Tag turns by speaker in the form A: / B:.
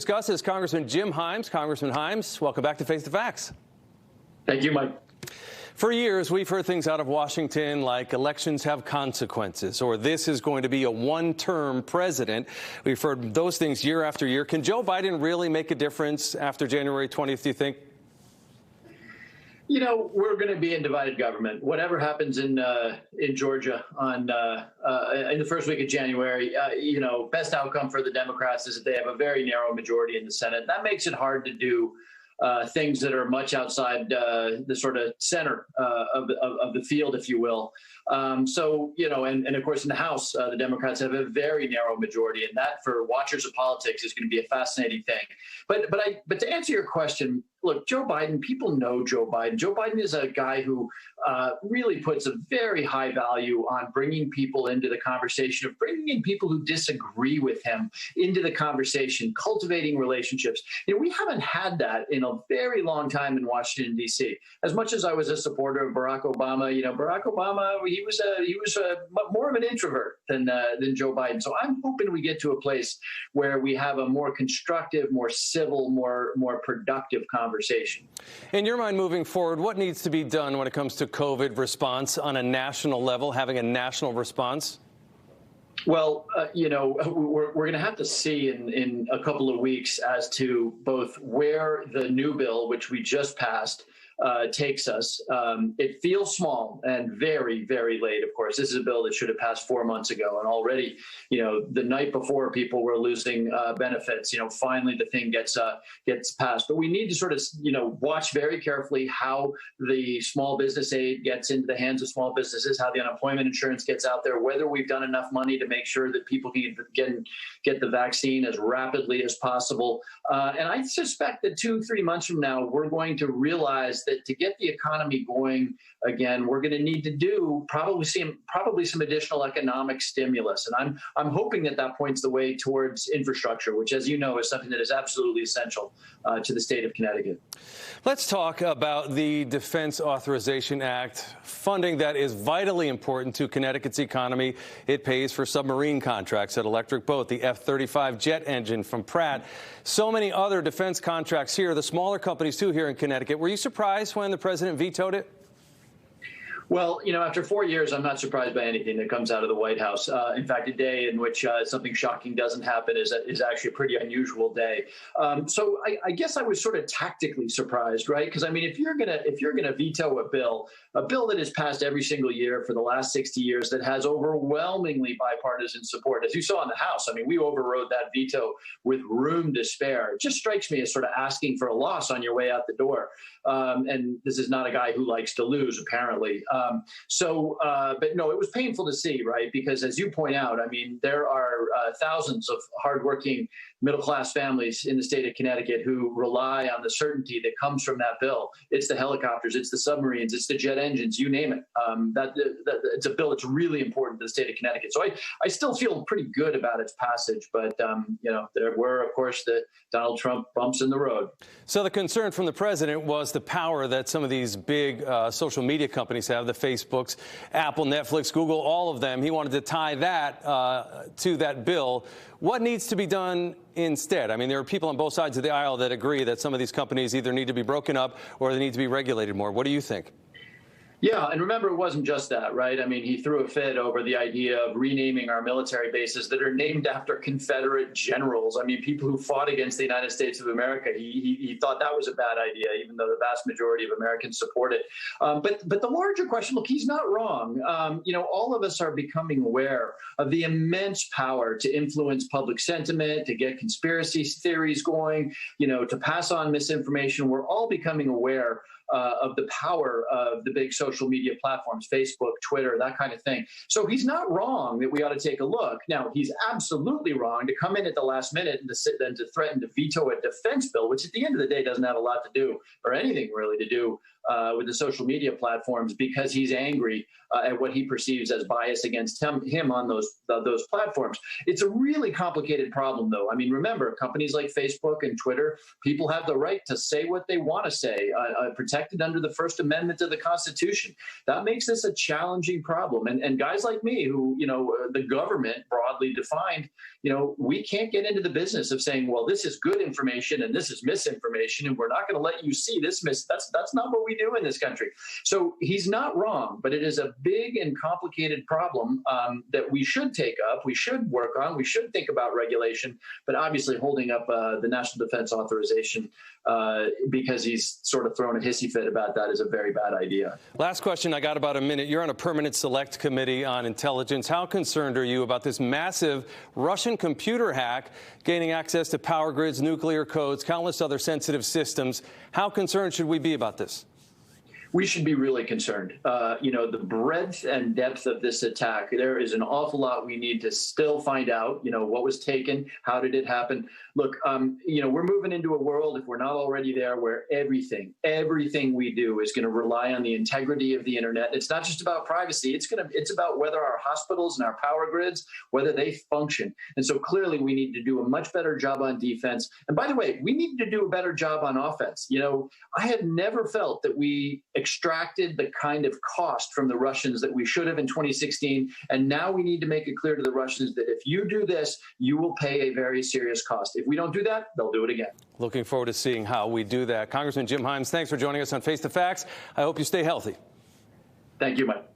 A: Discuss is Congressman Jim Himes. Congressman Himes, welcome back to Face the Facts.
B: Thank you, Mike.
A: For years, we've heard things out of Washington like elections have consequences, or this is going to be a one-term president. We've heard those things year after year. Can Joe Biden really make a difference after January 20th, do you think?
B: You know, we're going to be in divided government. Whatever happens in Georgia on in the first week of January, best outcome for the Democrats is that they have a very narrow majority in the Senate. That makes it hard to do things that are much outside the sort of center of the field, if you will. And of course, in the House, the Democrats have a very narrow majority, and that for watchers of politics is going to be a fascinating thing. But to answer your question, look, Joe Biden, people know Joe Biden. Joe Biden is a guy who really puts a very high value on bringing people into the conversation, of bringing in people who disagree with him into the conversation, cultivating relationships. You know, we haven't had that in a very long time in Washington, D.C. As much as I was a supporter of Barack Obama, Barack Obama, he was more of an introvert than Joe Biden. So I'm hoping we get to a place where we have a more constructive, more civil, more productive conversation.
A: In your mind, moving forward, what needs to be done when it comes to COVID response on a national level, having a national response?
B: Well, we're going to have to see in a couple of weeks as to both where the new bill, which we just passed, takes us. It feels small and very, very late. Of course, this is a bill that should have passed 4 months ago, and already, the night before, people were losing benefits. Finally, the thing gets passed. But we need to sort of, watch very carefully how the small business aid gets into the hands of small businesses, how the unemployment insurance gets out there, whether we've done enough money to make sure that people can get the vaccine as rapidly as possible. And I suspect that 2-3 months from now, we're going to realize that to get the economy going again, we're going to need to do probably some additional economic stimulus. And I'm hoping that points the way towards infrastructure, which, as you know, is something that is absolutely essential to the state of Connecticut.
A: Let's talk about the Defense Authorization Act, funding that is vitally important to Connecticut's economy. It pays for submarine contracts, at Electric Boat, the F-35 jet engine from Pratt, so many other defense contracts here, the smaller companies too here in Connecticut. Were you surprised when the president vetoed it?
B: Well, after 4 years, I'm not surprised by anything that comes out of the White House. In fact, a day in which something shocking doesn't happen is actually a pretty unusual day. So I guess I was sort of tactically surprised, right? Because I mean, if you're gonna veto a bill that has passed every single year for the last 60 years, that has overwhelmingly bipartisan support, as you saw in the House, I mean, we overrode that veto with room to spare. It just strikes me as sort of asking for a loss on your way out the door. And this is not a guy who likes to lose, apparently. But no, it was painful to see, right? Because as you point out, I mean, there are thousands of hardworking middle-class families in the state of Connecticut who rely on the certainty that comes from that bill. It's the helicopters, it's the submarines, it's the jet engines, you name it. It's a bill that's really important to the state of Connecticut. So I still feel pretty good about its passage, but there were, of course, the Donald Trump bumps in the road.
A: So the concern from the president was the power that some of these big social media companies have, the Facebooks, Apple, Netflix, Google, all of them. He wanted to tie that to that bill. What needs to be done instead? I mean, there are people on both sides of the aisle that agree that some of these companies either need to be broken up or they need to be regulated more. What do you think?
B: Yeah, and remember, it wasn't just that, right? I mean, he threw a fit over the idea of renaming our military bases that are named after Confederate generals. I mean, people who fought against the United States of America. He thought that was a bad idea, even though the vast majority of Americans support it. But the larger question, look, he's not wrong. All of us are becoming aware of the immense power to influence public sentiment, to get conspiracy theories going, to pass on misinformation. We're all becoming aware of the power of the big social media platforms, Facebook, Twitter, that kind of thing. So he's not wrong that we ought to take a look. Now, he's absolutely wrong to come in at the last minute and to threaten to veto a defense bill, which at the end of the day doesn't have a lot to do, or anything really to do with the social media platforms because he's angry at what he perceives as bias against him on those platforms. It's a really complicated problem, though. I mean, remember, companies like Facebook and Twitter, people have the right to say what they want to say, protected under the First Amendment of the Constitution. That makes this a challenging problem. And guys like me who, the government broadly defined, we can't get into the business of saying, well, this is good information and this is misinformation, and we're not going to let you see this That's not what we do in this country. So he's not wrong, but it is a big and complicated problem that we should take up, we should work on, we should think about regulation, but obviously holding up the National Defense Authorization because he's sort of thrown a hissy fit about that is a very bad idea.
A: Last question, I got about a minute. You're on a permanent select committee on intelligence. How concerned are you about this massive Russian computer hack gaining access to power grids, nuclear codes, countless other sensitive systems? How concerned should we be about this?
B: We should be really concerned. The breadth and depth of this attack, there is an awful lot we need to still find out, what was taken, how did it happen? Look, we're moving into a world, if we're not already there, where everything we do is going to rely on the integrity of the internet. It's not just about privacy. It's about whether our hospitals and our power grids, whether they function. And so clearly we need to do a much better job on defense. And by the way, we need to do a better job on offense. I have never felt that we extracted the kind of cost from the Russians that we should have in 2016. And now we need to make it clear to the Russians that if you do this, you will pay a very serious cost. If we don't do that, they'll do it again.
A: Looking forward to seeing how we do that. Congressman Jim Himes, thanks for joining us on Face the Facts. I hope you stay healthy.
B: Thank you, Mike.